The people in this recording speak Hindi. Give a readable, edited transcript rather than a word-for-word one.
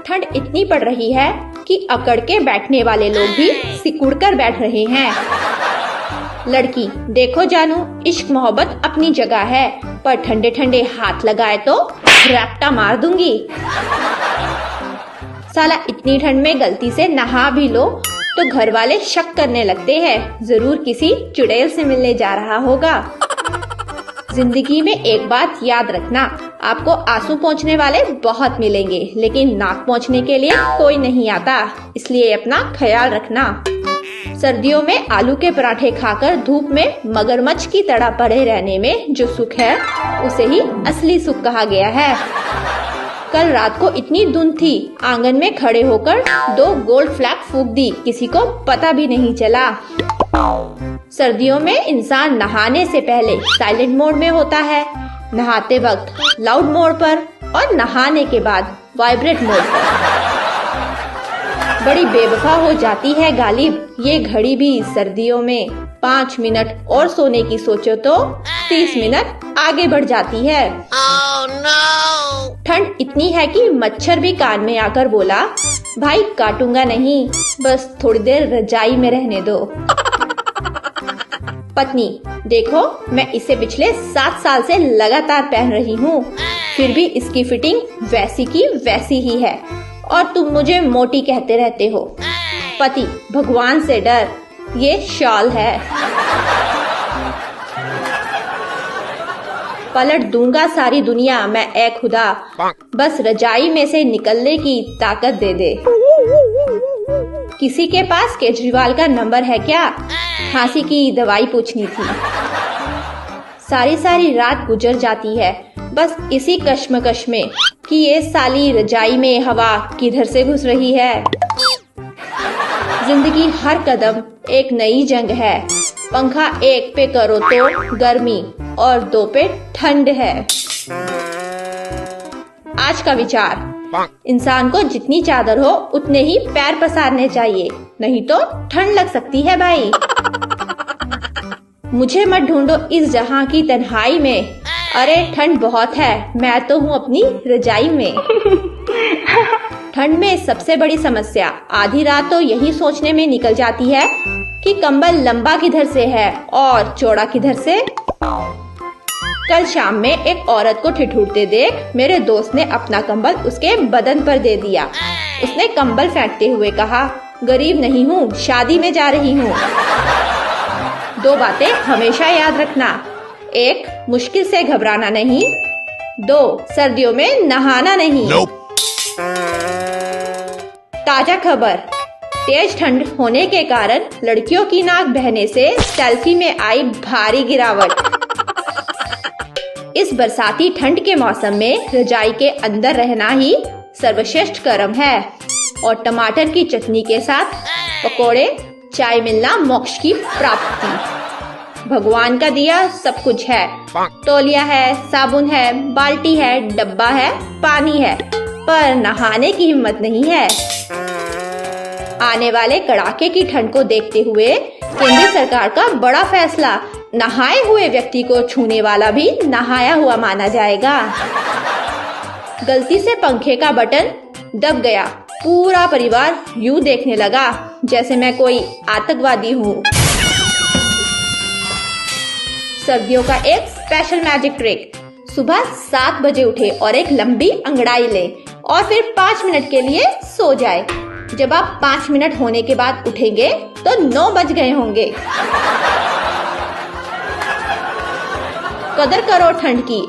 ठंड इतनी पड़ रही है कि अकड़ के बैठने वाले लोग भी सिकुड़ कर बैठ रहे हैं। लड़की, देखो जानू, इश्क मोहब्बत अपनी जगह है, पर ठंडे ठंडे हाथ लगाए तो रैप्टा मार दूंगी। साला इतनी ठंड में गलती से नहा भी लो तो घर वाले शक करने लगते हैं, जरूर किसी चुड़ैल से मिलने जा रहा होगा। जिंदगी में एक बात याद रखना, आपको आंसू पोंछने वाले बहुत मिलेंगे, लेकिन नाक पोंछने के लिए कोई नहीं आता, इसलिए अपना ख्याल रखना। सर्दियों में आलू के पराठे खाकर धूप में मगरमच्छ की तरह पड़े रहने में जो सुख है, उसे ही असली सुख कहा गया है। कल रात को इतनी धुंध थी, आंगन में खड़े होकर 2 गोल्ड फ्लैग फूंक दी, किसी को पता भी नहीं चला। सर्दियों में इंसान नहाने से पहले साइलेंट मोड में होता है, नहाते वक्त लाउड मोड पर और नहाने के बाद वाइब्रेट मोड पर। बड़ी बेवफा हो जाती है गालिब ये घड़ी भी सर्दियों में। 5 मिनट और सोने की सोचो तो 30 मिनट आगे बढ़ जाती है। Oh, no! ठंड इतनी है कि मच्छर भी कान में आकर बोला, भाई काटूंगा नहीं, बस थोड़ी देर रजाई में रहने दो। पत्नी, देखो मैं इसे पिछले 7 साल से लगातार पहन रही हूँ, फिर भी इसकी फिटिंग वैसी की वैसी ही है और तुम मुझे मोटी कहते रहते हो। पति, भगवान से डर, ये शॉल है। पलट दूंगा सारी दुनिया मैं ए खुदा, बस रजाई में से निकलने की ताकत दे दे। किसी के पास केजरीवाल का नंबर है क्या? खांसी की दवाई पूछनी थी। सारी रात गुजर जाती है बस इसी कश्मकश में कि ये साली रजाई में हवा किधर से घुस रही है। जिंदगी हर कदम एक नई जंग है, पंखा 1 पे करो तो गर्मी और 2 पे ठंड है। आज का विचार, इंसान को जितनी चादर हो उतने ही पैर पसारने चाहिए, नहीं तो ठंड लग सकती है भाई। मुझे मत ढूंढो इस जहां की तन्हाई में, अरे ठंड बहुत है, मैं तो हूँ अपनी रजाई में। ठंड में सबसे बड़ी समस्या आधी रात तो यही सोचने में निकल जाती है कि कंबल लंबा किधर से है और चौड़ा किधर से। कल शाम में एक औरत को ठिठुरते देख मेरे दोस्त ने अपना कंबल उसके बदन पर दे दिया। उसने कंबल फेंकते हुए कहा, गरीब नहीं हूँ, शादी में जा रही हूँ। 2 बातें हमेशा याद रखना, 1 मुश्किल से घबराना नहीं, 2 सर्दियों में नहाना नहीं। ताजा खबर, तेज ठंड होने के कारण लड़कियों की नाक बहने से सेल्फी में आई भारी गिरावट। इस बरसाती ठंड के मौसम में रजाई के अंदर रहना ही सर्वश्रेष्ठ कर्म है और टमाटर की चटनी के साथ पकोड़े, चाय मिलना मोक्ष की प्राप्ति। भगवान का दिया सब कुछ है, तौलिया है, साबुन है, बाल्टी है, डब्बा है, पानी है, पर नहाने की हिम्मत नहीं है। आने वाले कड़ाके की ठंड को देखते हुए केंद्र सरकार का बड़ा फैसला, नहाए हुए व्यक्ति को छूने वाला भी नहाया हुआ माना जाएगा। गलती से पंखे का बटन दब गया, पूरा परिवार यूं देखने लगा जैसे मैं कोई आतंकवादी हूँ। सर्दियों का एक स्पेशल मैजिक ट्रिक, सुबह 7 बजे उठे और एक लंबी अंगड़ाई ले और फिर 5 मिनट के लिए सो जाए। जब आप 5 मिनट होने के बाद उठेंगे तो 9 बज गए होंगे। कदर करो ठंड की।